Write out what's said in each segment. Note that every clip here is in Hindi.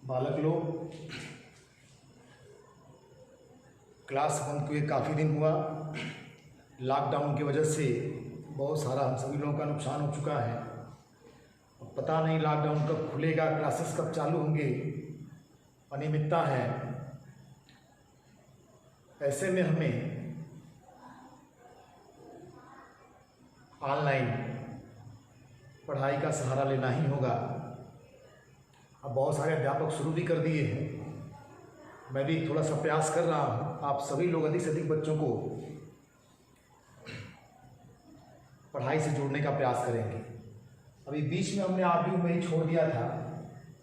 बालक लोग, क्लास बंद हुए काफ़ी दिन हुआ। लॉकडाउन की वजह से बहुत सारा हम सभी लोगों का नुकसान हो चुका है। अब पता नहीं लॉकडाउन कब खुलेगा, क्लासेस कब चालू होंगे, अनियमितता है। ऐसे में हमें ऑनलाइन पढ़ाई का सहारा लेना ही होगा। अब बहुत सारे अध्यापक शुरू भी कर दिए हैं, मैं भी थोड़ा सा प्रयास कर रहा हूँ। आप सभी लोग अधिक से अधिक बच्चों को पढ़ाई से जोड़ने का प्रयास करेंगे। अभी बीच में हमने आबीयू में ही छोड़ दिया था,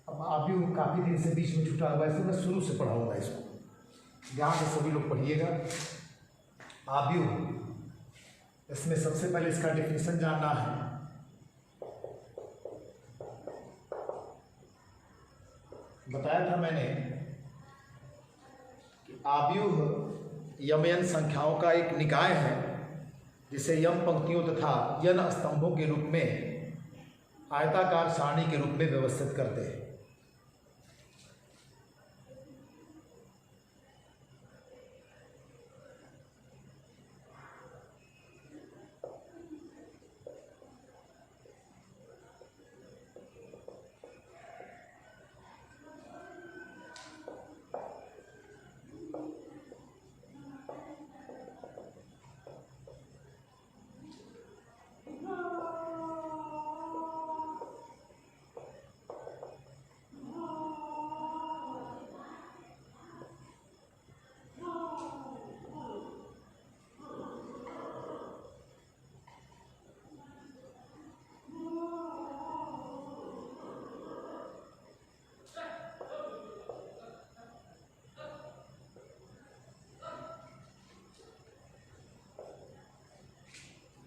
अब आबीयू काफ़ी दिन से बीच में छूटा हुआ है, इसलिए मैं शुरू से पढ़ाऊँगा इसको। ध्यान से सभी लोग पढ़िएगा। आबीयू, इसमें सबसे पहले इसका डेफिनेशन जानना है। बताया था मैंने कि आबीयू यमयन संख्याओं का एक निकाय है, जिसे यम पंक्तियों तथा यन स्तंभों के रूप में आयताकार सारणी के रूप में व्यवस्थित करते हैं।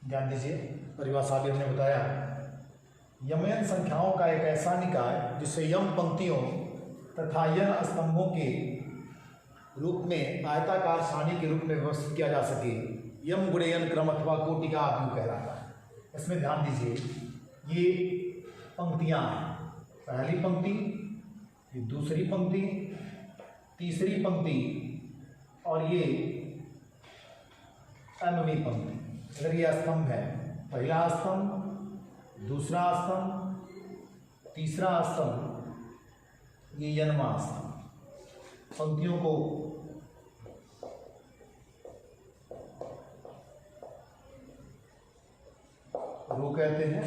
ध्यान दीजिए, परिभाषा भी हमने बताया। यमयन संख्याओं का एक ऐसा निकाय जिसे यम पंक्तियों तथा यन स्तंभों के रूप में आयताकार सारणी के रूप में व्यवस्थित किया जा सके, यम गुणे यन क्रम अथवा कोटि का आबीयू कहलाता है। इसमें ध्यान दीजिए, ये पंक्तियाँ हैं। पहली पंक्ति, ये दूसरी पंक्ति, तीसरी पंक्ति और ये एमवी पंक्ति। अगर ये स्तंभ है, पहला स्तंभ, दूसरा स्तंभ, तीसरा स्तंभ, ये यनवा स्तंभ। पंक्तियों को रो कहते हैं,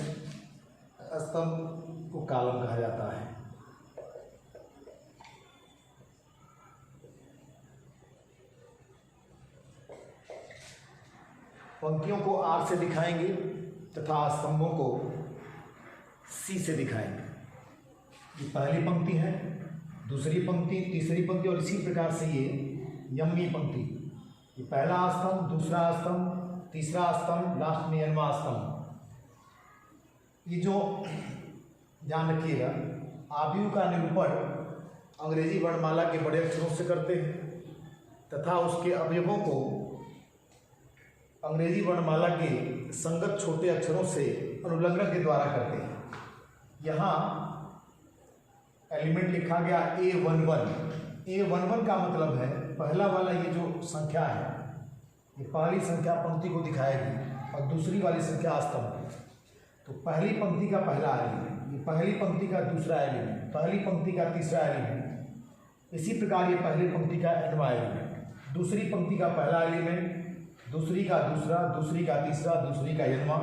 स्तंभ को कॉलम कहा जाता है। पंक्तियों को आर से दिखाएंगे तथा स्तंभों को सी से दिखाएंगे। ये पहली पंक्ति है, दूसरी पंक्ति, तीसरी पंक्ति और इसी प्रकार से ये यमी पंक्ति। ये पहला स्तंभ, दूसरा स्तंभ, तीसरा स्तंभ, लास्ट में यनवा स्तंभ। ये जो ध्यान रखिएगा, आबीयू का निरूपण अंग्रेजी वर्णमाला के बड़े अक्षरों से करते हैं तथा उसके अवयवों को अंग्रेजी वर्णमाला के संगत छोटे अक्षरों से अनुलग्न के द्वारा करते हैं। यहाँ एलिमेंट लिखा गया A11। A11 का मतलब है पहला वाला ये जो संख्या है, ये पहली संख्या पंक्ति को दिखाएगी और दूसरी वाली संख्या स्तंभ। तो पहली पंक्ति का पहला एलिमेंट, ये पहली पंक्ति का दूसरा एलिमेंट, पहली पंक्ति का तीसरा एलिमेंट, इसी प्रकार ये पहली पंक्ति का एनवा एलिमेंट, दूसरी पंक्ति का पहला एलिमेंट, दूसरी का दूसरा, दूसरी का तीसरा, दूसरी का यनवा,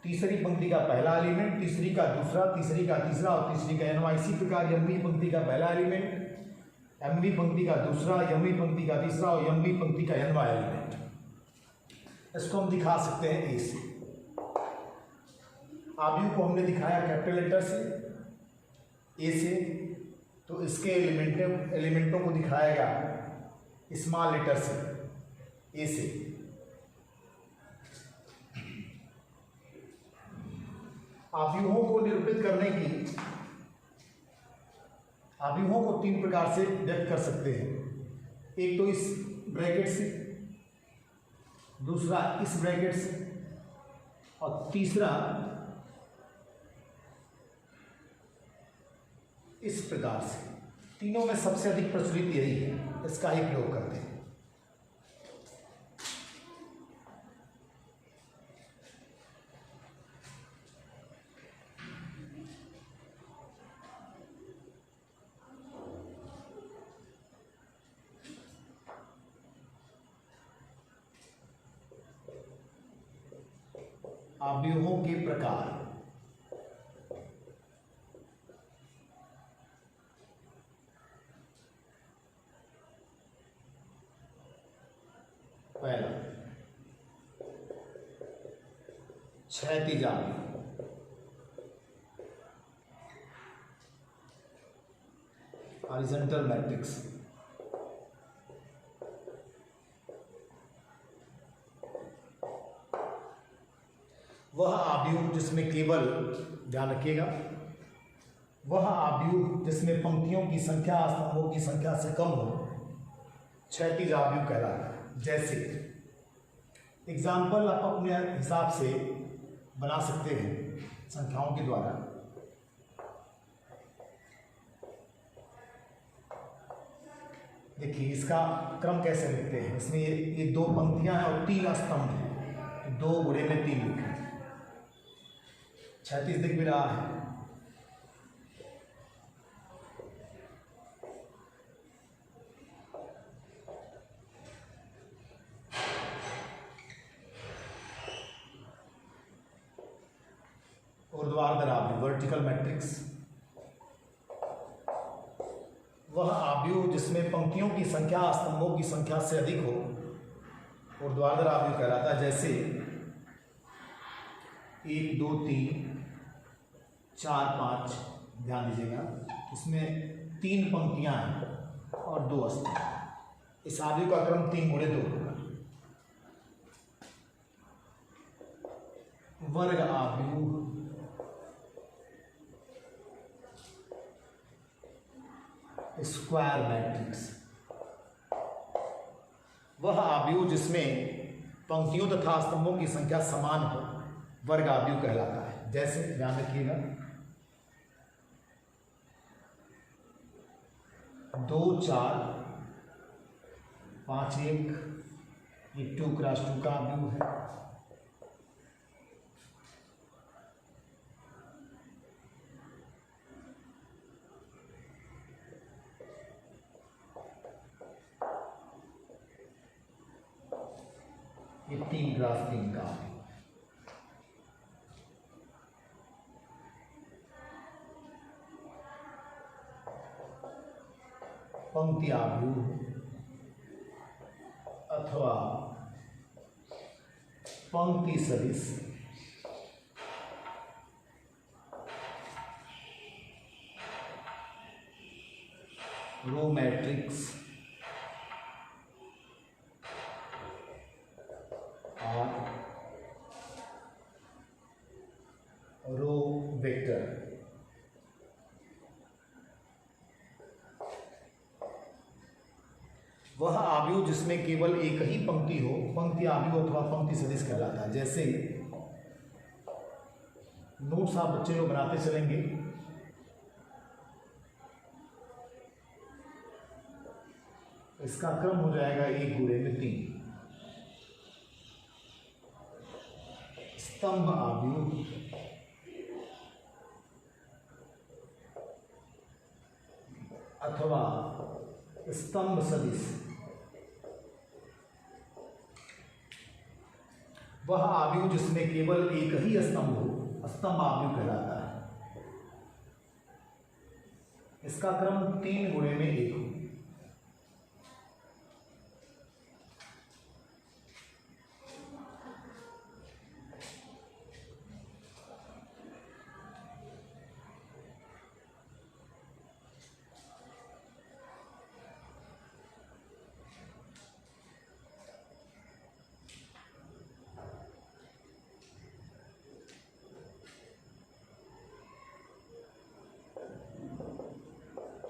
तीसरी पंक्ति का पहला एलिमेंट, तीसरी का दूसरा, तीसरी का तीसरा और तीसरी का यनवा। इसी प्रकार यमवी पंक्ति का पहला एलिमेंट, एमवी पंक्ति का दूसरा, यमवी पंक्ति का तीसरा और यमवी पंक्ति का यनवा एलिमेंट। इसको हम दिखा सकते हैं ए से। आबीयू को हमने दिखाया कैपिटल लेटर से, ए से, तो इसके एलिमेंटों को दिखाएगा स्मॉल लेटर से, ए से। आव्यूहों को निरूपित करने की, आव्यूहों को तीन प्रकार से व्यक्त कर सकते हैं। एक तो इस ब्रैकेट से, दूसरा इस ब्रैकेट से और तीसरा इस प्रकार से तीनों में सबसे अधिक प्रचलित यही है, इसका ही प्रयोग करते हैं। अवयवों के प्रकार। पहला क्षैतिज अवयव, हॉरिजॉन्टल मैट्रिक्स। वह अवयव जिसमें केवल, ध्यान रखिएगा, वह अवयव जिसमें पंक्तियों की संख्या स्तंभों की संख्या से कम हो, क्षैतिज अवयव कहलाता है। जैसे एग्जाम्पल आप अपने हिसाब से बना सकते हैं संख्याओं के द्वारा। देखिए इसका क्रम कैसे लिखते हैं। इसमें ये दो पंक्तियां हैं और तीन स्तंभ हैं, दो गुणे में तीन लिखे हैं, क्षैतिज दिख भी रहा है। ऊर्ध्वाधर अवयव, वर्टिकल मैट्रिक्स, वह अवयव जिसमें पंक्तियों की संख्या स्तंभों की संख्या से अधिक हो, ऊर्ध्वाधर अवयव कहलाता है। जैसे 1 2 3 4 5, ध्यान दीजिएगा, इसमें 3 पंक्तियां हैं और 2 स्तंभ। इस अवयव का क्रम 3 गुणे 2 होगा। वर्ग अवयव, स्क्वायर मैट्रिक्स, वह अवयव जिसमें पंक्तियों तथा स्तंभों की संख्या समान हो, वर्ग अवयव कहलाता है। जैसे ध्यान रखिएगा, 2 4 5 1, ये 2 क्रॉस 2 का अवयव है। ये 3 क्रॉस 3 का अवयव। पंक्ति अवयव अथवा पंक्ति सदिश, रो मैट्रिक्स और रो वेक्टर। वह अवयव जिसमें केवल एक ही पंक्ति हो, पंक्ति अवयव अथवा पंक्ति सदिश कहलाता है। जैसे नोट्स आप बच्चे लोग बनाते चलेंगे। इसका क्रम हो जाएगा 1 गुणे में 3। स्तंभ अवयव, अथवा स्तंभ सदिश, वह अवयव जिसमें केवल एक ही स्तंभ हो, स्तंभ अवयव कहलाता है। इसका क्रम 3 गुणे में 1 हो।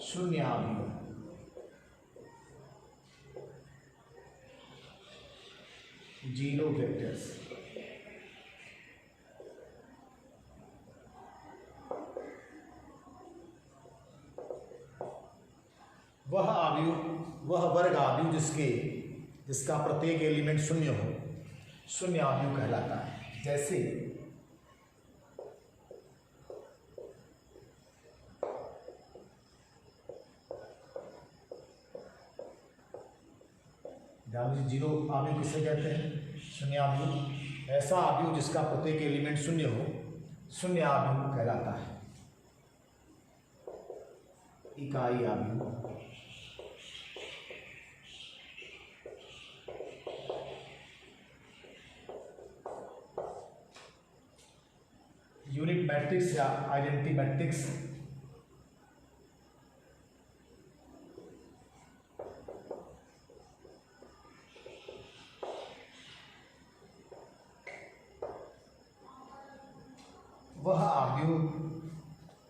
शून्य अवयव, जीरो वेक्टर्स, आव्यूह जिसका प्रत्येक एलिमेंट शून्य हो, शून्य आव्यूह कहलाता है। जैसे जीरो आव्यूह किसे कहते हैं? शून्य आव्यूह। ऐसा आव्यूह जिसका प्रत्येक एलिमेंट शून्य हो, शून्य आव्यूह कहलाता है। इकाई आव्यूह। यूनिट मैट्रिक्स या आइडेंटिटी मैट्रिक्स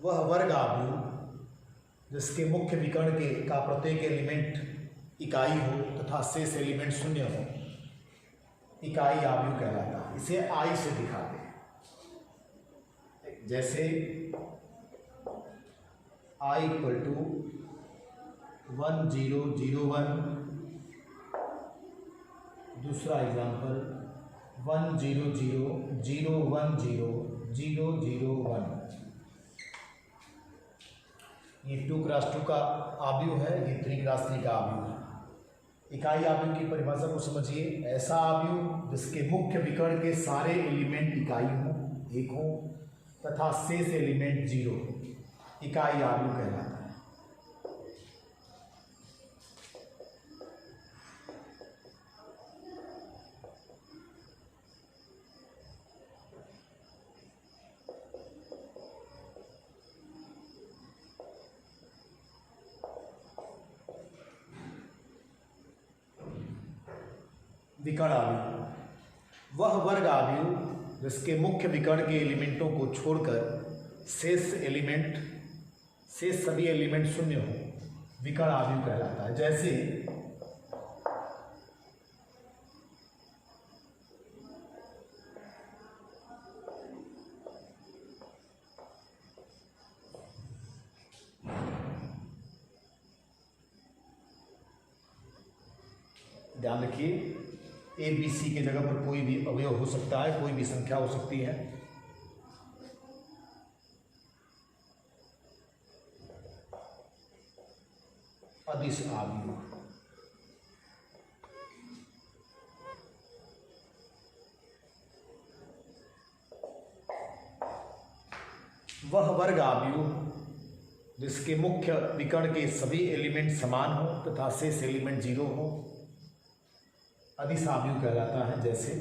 वह वर्ग आव्यूह जिसके मुख्य विकर्ण का प्रत्येक एलिमेंट इकाई हो तथा शेष एलिमेंट शून्य हो, इकाई आव्यूह कहलाता है। इसे आई से दिखाते हैं। जैसे I इक्वल टू 1001, दूसरा एग्जाम्पल 100010001। ये 2x2 का आव्यूह है, ये 3x3 का आव्यूह है। इकाई आव्यूह की परिभाषा को समझिए। ऐसा आव्यूह जिसके मुख्य विकर्ण के सारे एलिमेंट इकाई हों, एक हो, तथा शेष एलिमेंट जीरो, इकाई आव्यूह कहलाता है। विकर्ण आव्यूह वह वर्ग आव्यूह जिसके मुख्य विकर्ण के एलिमेंटों को छोड़कर शेष सभी एलिमेंट शून्य हो, विकर्ण आव्यूह कहलाता है। जैसे ध्यान रखिए, ए बी सी की जगह पर कोई भी अवयव हो सकता है, कोई भी संख्या हो सकती है। अदिश आव्यूह वह वर्ग आव्यूह जिसके मुख्य विकर्ण के सभी एलिमेंट समान हो तथा शेष एलिमेंट जीरो हो, अदिश आव्यूह कहलाता है। जैसे